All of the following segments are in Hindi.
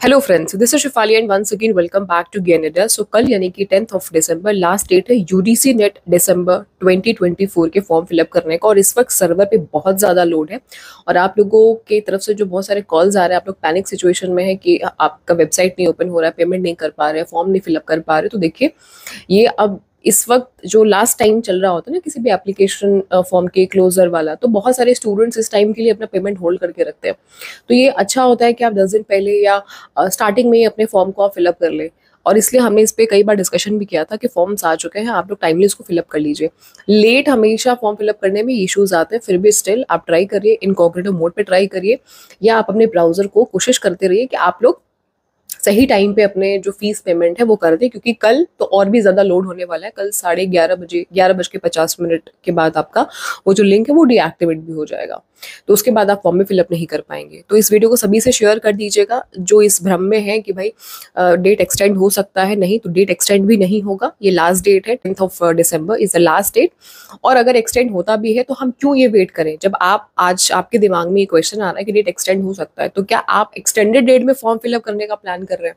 Hello friends, this is Shifali and once again welcome back to Gyanda. So कल यानी कि 10th of December last date है यूडीसी नेट दिसंबर 2024 के फॉर्म फिलअप करने का। और इस वक्त सर्वर पे बहुत ज़्यादा लोड है और आप लोगों की तरफ से जो बहुत सारे कॉल्स आ रहे हैं, आप लोग पैनिक सिचुएशन में है कि आपका वेबसाइट नहीं ओपन हो रहा है, पेमेंट नहीं कर पा रहे हैं, फॉर्म नहीं फिलअप कर पा रहे। तो देखिए, ये अब इस वक्त जो लास्ट टाइम चल रहा होता है ना किसी भी एप्लीकेशन फॉर्म के क्लोजर वाला, तो बहुत सारे स्टूडेंट्स इस टाइम के लिए अपना पेमेंट होल्ड करके रखते हैं। तो ये अच्छा होता है कि आप 10 दिन पहले या स्टार्टिंग में ही अपने फॉर्म को आप फिलअप कर ले। और इसलिए हमने इस पे कई बार डिस्कशन भी किया था कि फॉर्म्स आ चुके हैं, आप लोग टाइमली इसको फिलअप कर लीजिए। लेट हमेशा फॉर्म फिलअप करने में इश्यूज आते हैं, फिर भी स्टिल आप ट्राई करिए, इनकॉग्निटिव मोड पे ट्राई करिए, या आप अपने ब्राउजर को कोशिश करते रहिए कि आप लोग सही टाइम पे अपने जो फीस पेमेंट है वो कर दें, क्योंकि कल तो और भी ज़्यादा लोड होने वाला है। कल 11:30 बजे 11:50 के बाद आपका वो जो लिंक है वो डीएक्टिवेट भी हो जाएगा। तो उसके बाद आप फॉर्म में फिलअप नहीं कर पाएंगे। तो इस वीडियो को सभी से शेयर कर दीजिएगा जो इस भ्रम में है कि भाई डेट एक्सटेंड हो सकता है। नहीं, तो डेट एक्सटेंड भी नहीं होगा। ये लास्ट डेट है, 10th of December is the last date. और अगर एक्सटेंड होता भी है तो हम क्यों ये वेट करें? जब आप आज आपके दिमाग में ये क्वेश्चन आ रहा है कि डेट एक्सटेंड हो सकता है, तो क्या आप एक्सटेंडेड डेट में फॉर्म फिलअप करने का प्लान कर रहे हैं?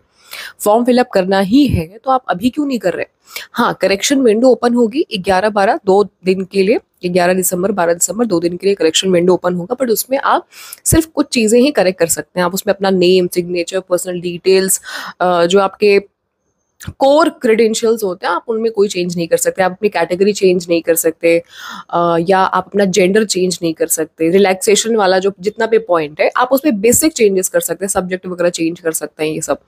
फॉर्म फिलअप करना ही है तो आप अभी क्यों नहीं कर रहे? हाँ, करेक्शन विंडो ओपन होगी 11-12 दो दिन के लिए, 11 दिसंबर 12 दिसंबर 2 दिन के लिए करेक्शन विंडो ओपन होगा। बट उसमें आप सिर्फ कुछ चीज़ें ही करेक्ट कर सकते हैं। आप उसमें अपना नेम, सिग्नेचर, पर्सनल डिटेल्स, जो आपके कोर क्रेडेंशियल्स होते हैं, आप उनमें कोई चेंज नहीं कर सकते। आप अपनी कैटेगरी चेंज नहीं कर सकते, या आप अपना जेंडर चेंज नहीं कर सकते। रिलैक्सेशन वाला जो जितना भी पॉइंट है, आप उसमें बेसिक चेंजेस कर सकते हैं, सब्जेक्ट वगैरह चेंज कर सकते हैं। ये सब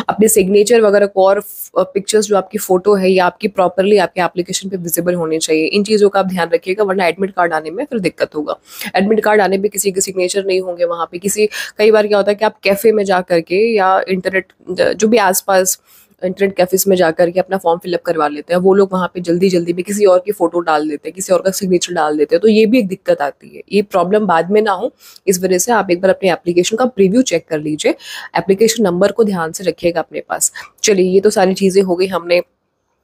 अपने सिग्नेचर वगैरह को, और पिक्चर्स जो आपकी फोटो है या आपकी प्रॉपरली आपके एप्लीकेशन पे विजिबल होने चाहिए। इन चीज़ों का आप ध्यान रखिएगा, वरना एडमिट कार्ड आने में फिर दिक्कत होगा। एडमिट कार्ड आने पे किसी के सिग्नेचर नहीं होंगे वहाँ पे। कई बार क्या होता है कि आप कैफे में जा करके या इंटरनेट जो भी आसपास इंटरनेट कैफेज में जाकर के अपना फॉर्म फिलअप करवा लेते हैं, वो लोग वहाँ पे जल्दी जल्दी में किसी और की फोटो डाल देते हैं, किसी और का सिग्नेचर डाल देते हैं। तो ये भी एक दिक्कत आती है। ये प्रॉब्लम बाद में ना हो, इस वजह से आप एक बार अपने एप्लीकेशन का प्रीव्यू चेक कर लीजिए। एप्लीकेशन नंबर को ध्यान से रखिएगा अपने पास। चलिए, ये तो सारी चीज़ें हो गई, हमने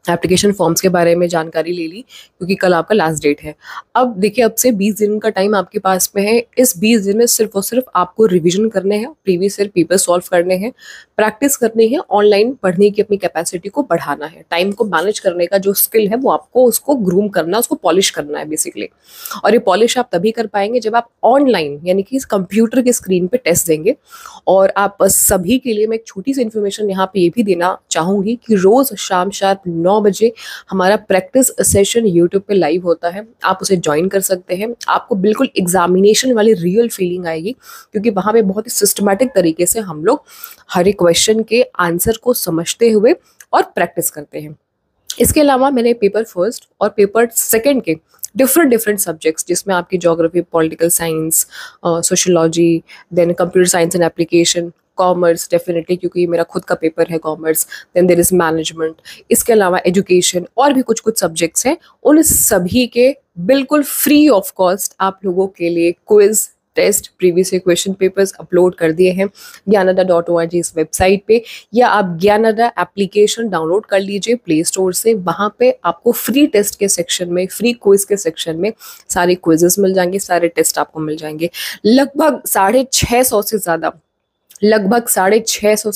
एप्लीकेशन फॉर्म्स के बारे में जानकारी ले ली, क्योंकि कल आपका लास्ट डेट है। अब देखिए, अब से 20 दिन का टाइम आपके पास में है। इस 20 दिन में सिर्फ और सिर्फ आपको रिवीजन करने हैं, प्रीवियस ईयर पेपर सॉल्व करने हैं, प्रैक्टिस करनी है, ऑनलाइन पढ़ने की अपनी कैपेसिटी को बढ़ाना है, टाइम को मैनेज करने का जो स्किल है वो आपको उसको ग्रूम करना, उसको पॉलिश करना है बेसिकली। और ये पॉलिश आप तभी कर पाएंगे जब आप ऑनलाइन यानी कि कंप्यूटर के स्क्रीन पे टेस्ट देंगे। और आप सभी के लिए मैं एक छोटी सी इन्फॉर्मेशन यहाँ पे ये भी देना चाहूँगी कि रोज़ शाम शार्प 9 बजे हमारा प्रैक्टिस सेशन यूट्यूब पे लाइव होता है। आप उसे ज्वाइन कर सकते हैं। आपको बिल्कुल एग्जामिनेशन वाली रियल फीलिंग आएगी, क्योंकि वहाँ पे बहुत ही सिस्टमैटिक तरीके से हम लोग हर एक क्वेश्चन के आंसर को समझते हुए और प्रैक्टिस करते हैं। इसके अलावा मैंने पेपर फर्स्ट और पेपर सेकंड के डिफरेंट डिफरेंट सब्जेक्ट्स, जिसमें आपकी geography, political science, sociology, then computer science and application, commerce definitely, क्योंकि ये मेरा खुद का पेपर है commerce, then there is management, इसके अलावा एजुकेशन और भी कुछ कुछ सब्जेक्ट्स हैं। उन सभी के बिल्कुल फ्री ऑफ कॉस्ट आप लोगों के लिए quiz, test, previous year question papers upload कर दिए हैं ज्ञानदा.org इस वेबसाइट पे, या आप ज्ञानदा एप्लीकेशन डाउनलोड कर लीजिए प्ले स्टोर से। वहाँ पे आपको फ्री टेस्ट के सेक्शन में, फ्री क्विज के सेक्शन में सारे क्विजेस मिल जाएंगे, सारे टेस्ट आपको मिल जाएंगे। लगभग 650 से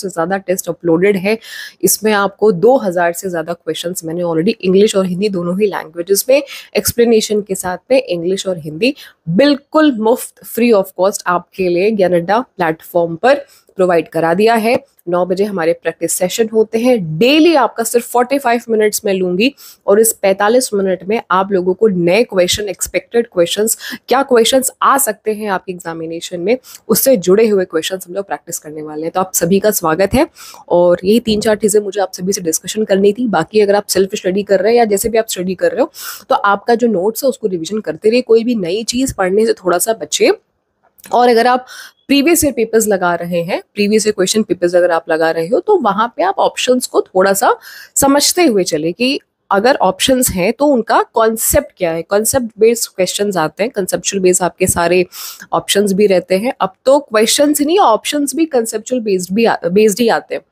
ज़्यादा टेस्ट अपलोडेड है। इसमें आपको 2000 से ज़्यादा क्वेश्चंस मैंने ऑलरेडी इंग्लिश और हिंदी दोनों ही लैंग्वेजेस में एक्सप्लेनेशन के साथ में इंग्लिश और हिंदी बिल्कुल मुफ्त फ्री ऑफ कॉस्ट आपके लिए ज्ञानदा प्लेटफॉर्म पर प्रोवाइड करा दिया है। 9 बजे हमारे प्रैक्टिस सेशन होते हैं। डेली आपका सिर्फ 45 मिनट्स में लूंगी, और इस 45 मिनट में आप लोगों को नए क्वेश्चन, एक्सपेक्टेड क्वेश्चंस, क्या क्वेश्चंस आ सकते हैं आपके एग्जामिनेशन में, उससे जुड़े हुए क्वेश्चंस हम लोग प्रैक्टिस करने वाले हैं। तो आप सभी का स्वागत है। और यही 3-4 चीज़ें मुझे आप सभी से डिस्कशन करनी थी। बाकी अगर आप सेल्फ स्टडी कर रहे हैं या जैसे भी आप स्टडी कर रहे हो, तो आपका जो नोट्स है उसको रिविजन करते रहिए। कोई भी नई चीज़ पढ़ने से थोड़ा सा बचिए। और अगर आप प्रीवियस ईयर पेपर्स लगा रहे हैं, प्रीवियस ईयर क्वेश्चन पेपर्स अगर आप लगा रहे हो, तो वहां पे आप ऑप्शंस को थोड़ा सा समझते हुए चले कि अगर ऑप्शंस हैं तो उनका कॉन्सेप्ट क्या है, कॉन्सेप्ट बेस्ड क्वेश्चंस आते हैं, कंसेप्चुअल बेस्ड आपके सारे ऑप्शंस भी रहते हैं। अब तो क्वेश्चंस ही नहीं, ऑप्शंस भी कंसेप्चुअल बेस्ड ही आते हैं।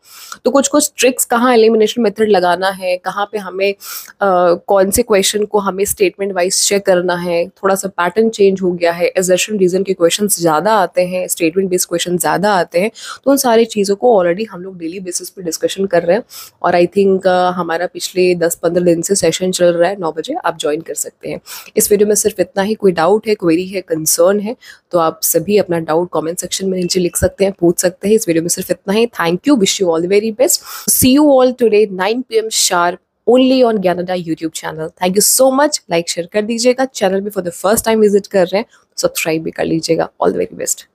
तो कुछ कुछ ट्रिक्स, कहाँ एलिमिनेशन मेथड लगाना है, कहाँ पे हमें कौन से क्वेश्चन को हमें स्टेटमेंट वाइज चेक करना है, थोड़ा सा पैटर्न चेंज हो गया है, असर्शन रीजन के क्वेश्चंस ज़्यादा आते हैं, स्टेटमेंट बेस्ड क्वेश्चन ज़्यादा आते हैं। तो उन सारी चीज़ों को ऑलरेडी हम लोग डेली बेसिस पे डिस्कशन कर रहे हैं। और आई थिंक हमारा पिछले 10-15 दिन से सेशन चल रहा है, 9 बजे आप ज्वाइन कर सकते हैं। इस वीडियो में सिर्फ इतना ही। कोई डाउट है, क्वेरी है, कंसर्न है तो आप सभी अपना डाउट कमेंट सेक्शन में नीचे लिख सकते हैं, पूछ सकते हैं। इस वीडियो में सिर्फ इतना ही। Thank you, wish you all the very best. See you all today 9 PM sharp only on Gyanda YouTube channel. Thank you so much. Like share कर दीजिएगा। चैनल भी for the first time visit कर रहे हैं, सब्सक्राइब भी कर लीजिएगा। All the very best.